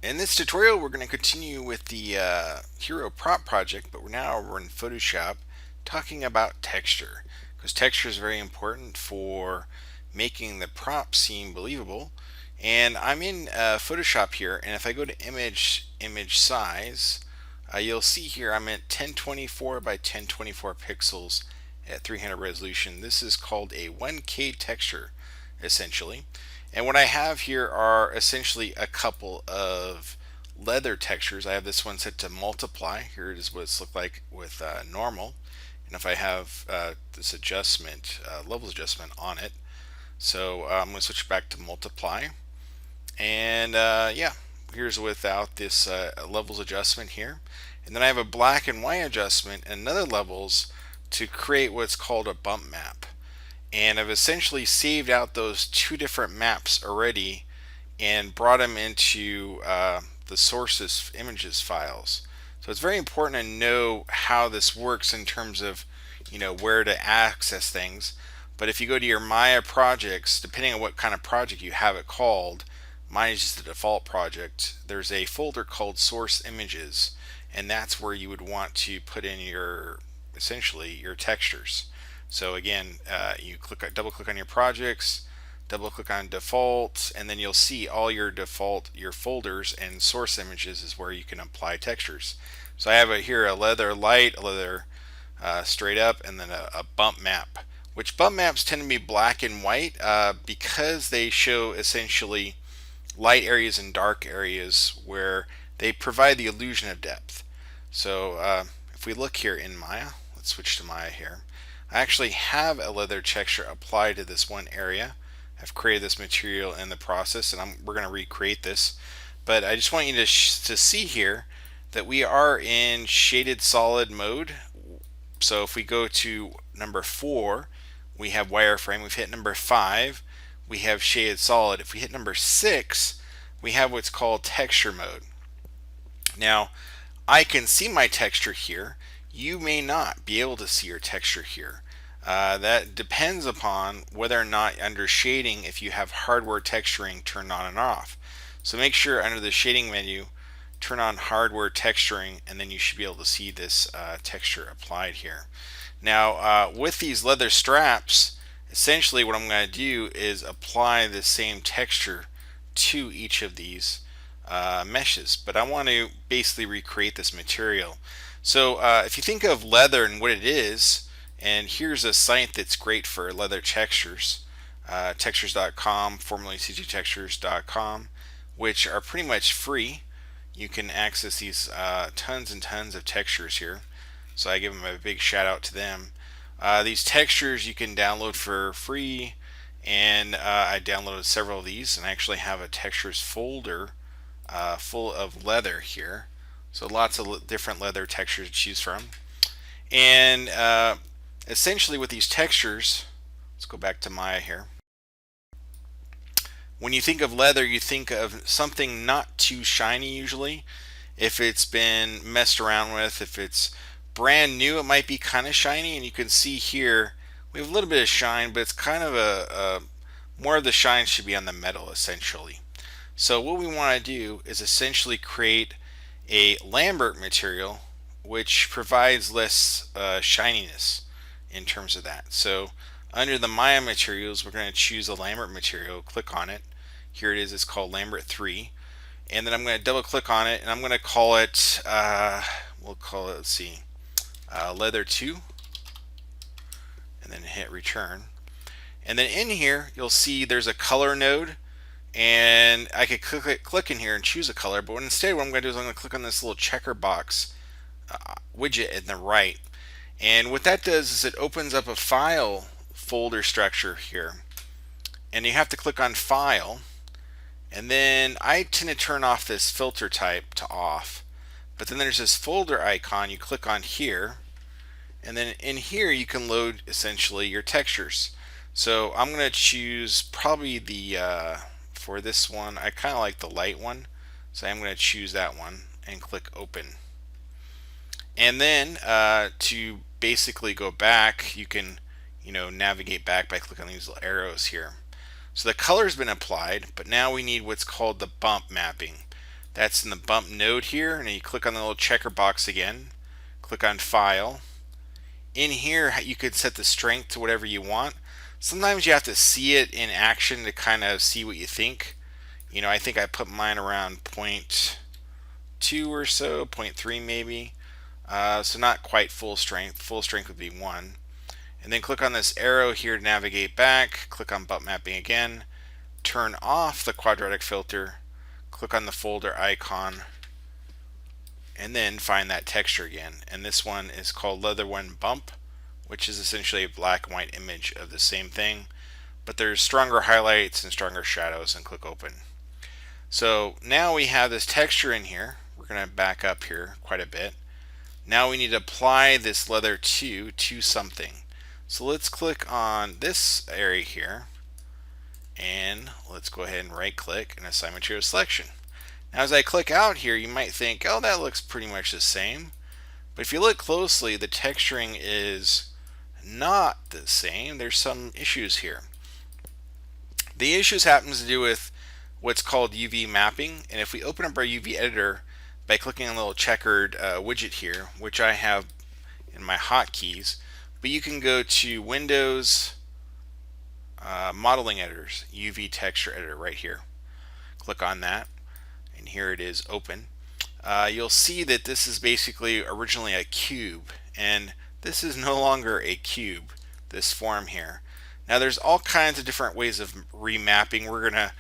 In this tutorial, we're going to continue with the Hero Prop project, but we're in Photoshop talking about texture, because texture is very important for making the prop seem believable. And I'm in Photoshop here, and if I go to image size, you'll see here I'm at 1024 by 1024 pixels at 300 resolution. This is called a 1K texture, essentially. And what I have here are essentially a couple of leather textures. I have this one set to multiply. Here it is what it's looked like with normal. And if I have this adjustment, levels adjustment on it, so I'm going to switch back to multiply. And yeah, here's without this levels adjustment here. And then I have a black and white adjustment and another levels to create what's called a bump map. And I've essentially saved out those two different maps already and brought them into the sources images files. So it's very important to know how this works in terms of where to access things. But if you go to your Maya projects, depending on what kind of project you have it called, mine is just the default project, there's a folder called source images, and that's where you would want to put in your essentially your textures. So again, you double click on your projects, double click on default, and then you'll see all your your folders, and source images is where you can apply textures. So I have here a leather light, a leather straight up, and then a bump map, which bump maps tend to be black and white because they show essentially light areas and dark areas where they provide the illusion of depth. So if we look here in Maya, let's switch to Maya here. I actually have a leather texture applied to this one area. I've created this material in the process, and we're going to recreate this. But I just want you to see here that we are in shaded solid mode. So if we go to number 4, we have wireframe. We've hit number 5, we have shaded solid. If we hit number 6, we have what's called texture mode. Now, I can see my texture here. You may not be able to see your texture here. That depends upon whether or not under shading, if you have hardware texturing turned on and off. So make sure under the shading menu, turn on hardware texturing, and then you should be able to see this texture applied here. Now with these leather straps, essentially what I'm going to do is apply the same texture to each of these meshes, but I want to basically recreate this material. So if you think of leather and what it is, and here's a site that's great for leather textures, textures.com, formerly cgtextures.com, which are pretty much free. You can access these tons and tons of textures here, so I give them a big shout out to them. These textures you can download for free, and I downloaded several of these, and I actually have a textures folder full of leather here. So lots of different leather textures to choose from. And essentially with these textures, let's go back to Maya here. When you think of leather, you think of something not too shiny usually. If it's been messed around with, if it's brand new, it might be kind of shiny. And you can see here, we have a little bit of shine, but it's kind of more of the shine should be on the metal essentially. So what we want to do is essentially create a Lambert material which provides less shininess in terms of that. So under the Maya materials, we're going to choose a Lambert material, click on it. Here it is, it's called Lambert 3. And then I'm going to double click on it, and I'm going to call it, we'll call it, let's see, Leather 2. And then hit return. And then in here, you'll see there's a color node. And I could click in here and choose a color, but instead what I'm going to do is I'm going to click on this little checker box widget in the right. And what that does is it opens up a file folder structure here. And you have to click on File. And then I tend to turn off this filter type to off. But then there's this folder icon, you click on here. And then in here you can load essentially your textures. So I'm going to choose probably the for this one, I kind of like the light one, so I'm going to choose that one and click open. And then to basically go back, you can navigate back by clicking on these little arrows here. So the color's been applied, but now we need what's called the bump mapping. That's in the bump node here, and then you click on the little checker box again, click on File. In here you could set the strength to whatever you want. Sometimes you have to see it in action to kind of see what you think. I think I put mine around 0.2 or so, 0.3 maybe. So not quite full strength. Full strength would be 1. And then click on this arrow here to navigate back. Click on bump mapping again. Turn off the quadratic filter. Click on the folder icon. And then find that texture again. And this one is called Leather One Bump, which is essentially a black and white image of the same thing. But there's stronger highlights and stronger shadows, and click open. So now we have this texture in here. We're going to back up here quite a bit. Now we need to apply this leather 2 to something. So let's click on this area here, and let's go ahead and right click and assign material selection. Now as I click out here, you might think, oh, that looks pretty much the same. But if you look closely, the texturing is not the same. There's some issues here. The issues happen to do with what's called UV mapping, and if we open up our UV editor by clicking on the little checkered widget here, which I have in my hotkeys, but you can go to Windows, Modeling Editors, UV Texture Editor right here. Click on that, and here it is open. You'll see that this is basically originally a cube, and this is no longer a cube, this form here. Now there's all kinds of different ways of remapping. We're going to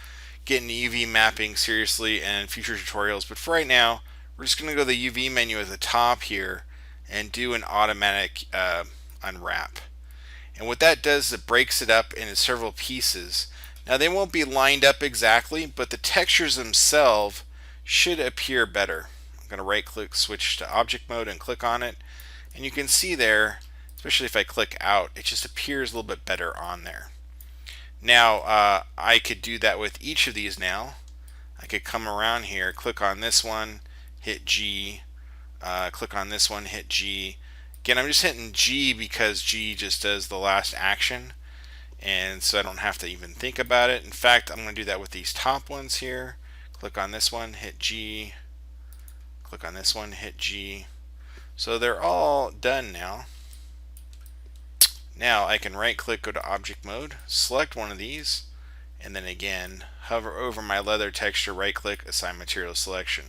get into UV mapping seriously in future tutorials, but for right now we're just going to go to the UV menu at the top here and do an automatic unwrap. And what that does is it breaks it up into several pieces. Now they won't be lined up exactly, but the textures themselves should appear better. I'm going to right click, switch to object mode, and click on it, and you can see there, especially if I click out, it just appears a little bit better on there. Now I could do that with each of these now. I could come around here, click on this one, hit G, click on this one, hit G. Again, I'm just hitting G because G just does the last action, and so I don't have to even think about it. In fact, I'm going to do that with these top ones here. Click on this one, hit G, click on this one, hit G. So they're all done now. Now I can right click, go to object mode, select one of these, and then again hover over my leather texture, right click, assign material selection.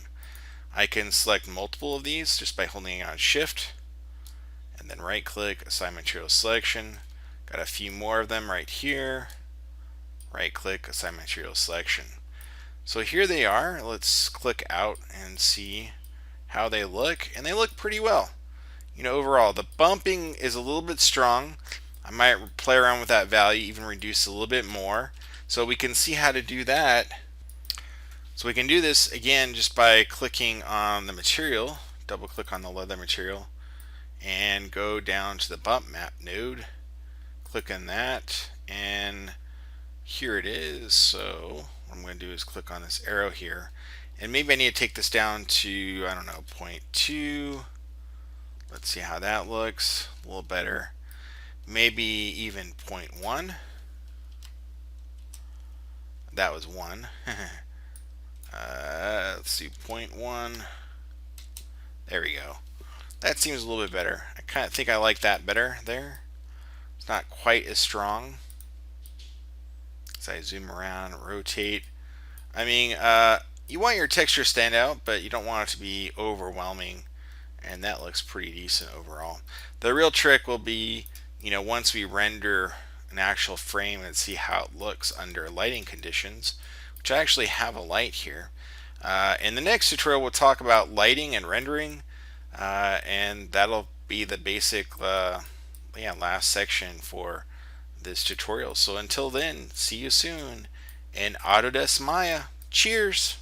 I can select multiple of these just by holding on shift, and then right click, assign material selection. Got a few more of them right here, right click, assign material selection. So here they are. Let's click out and see how they look, and they look pretty well. Overall the bumping is a little bit strong. I might play around with that value, even reduce a little bit more, so we can see how to do that. So we can do this again just by clicking on the material, double click on the leather material, and go down to the bump map node, click on that, and here it is. So what I'm going to do is click on this arrow here, and maybe I need to take this down to, I don't know, 0.2. Let's see how that looks. A little better. Maybe even 0.1. That was 1. Let's see, 0.1. There we go. That seems a little bit better. I kind of think I like that better there. It's not quite as strong. As I zoom around and rotate. I mean, you want your texture to stand out, but you don't want it to be overwhelming. And that looks pretty decent overall. The real trick will be, once we render an actual frame and see how it looks under lighting conditions, which I actually have a light here. In the next tutorial, we'll talk about lighting and rendering, and that'll be the basic last section for this tutorial. So until then, see you soon in Autodesk Maya. Cheers!